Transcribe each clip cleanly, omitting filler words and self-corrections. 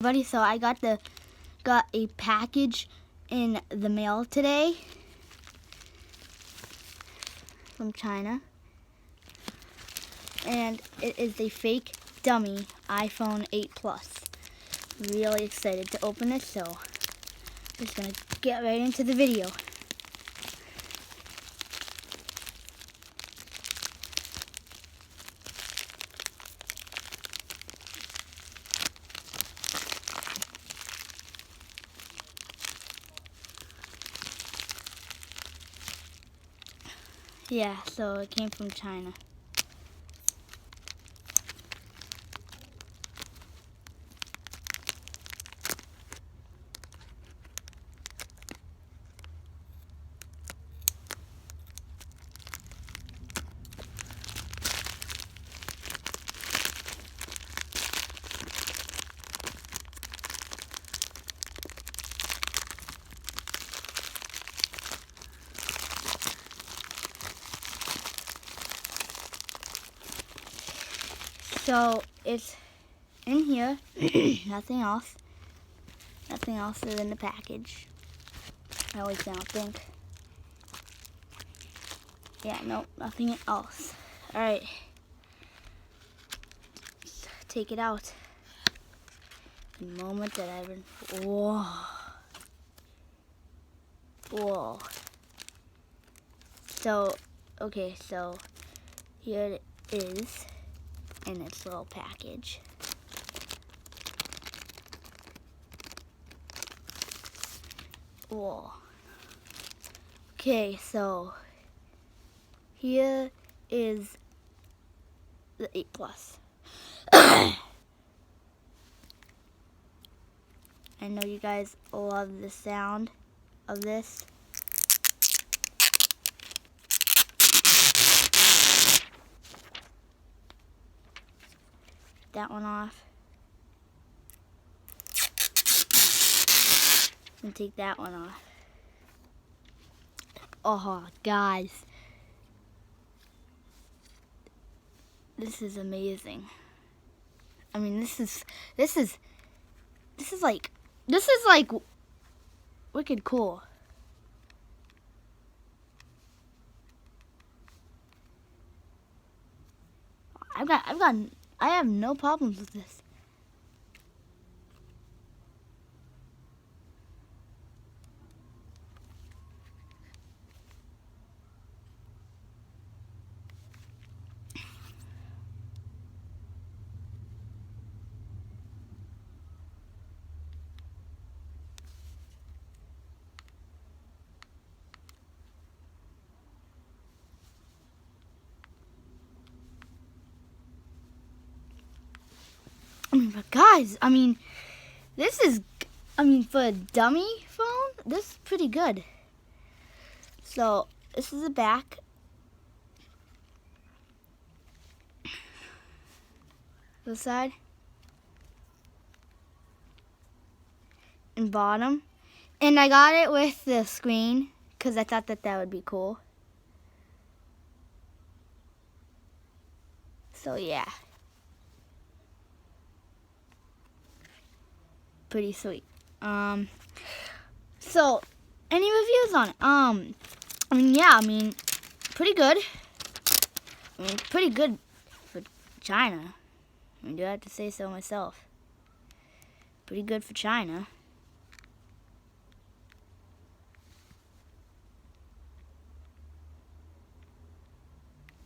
everybody. So I got a package in the mail today from China, and it is a fake dummy iPhone 8 Plus. Really excited to open it, so I'm just gonna get right into the video. Yeah, so it came from China. So it's in here, nothing else. Nothing else is in the package. At least I don't think. Yeah, nope, nothing else. All right, let's take it out. The moment that I've been, whoa, whoa. So, okay, so here it is in its little package. Whoa. Okay, so here is the 8 Plus. I know you guys love the sound of this. That one off. And take that one off. Oh, guys. This is amazing. I mean, this is like wicked cool. I have no problems with this. I mean, but guys, I mean, this is, for a dummy phone, this is pretty good. So, this is the back. This side. And bottom. And I got it with the screen, because I thought that would be cool. So, yeah. Pretty sweet. So any reviews on it? Pretty good. Pretty good for China. Do I have to say so myself? Pretty good for China.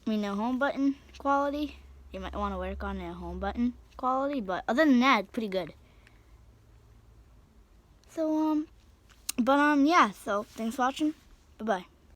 No home button quality. You might want to work on the home button quality, but other than that, pretty good. So, yeah, so thanks for watching. Bye-bye.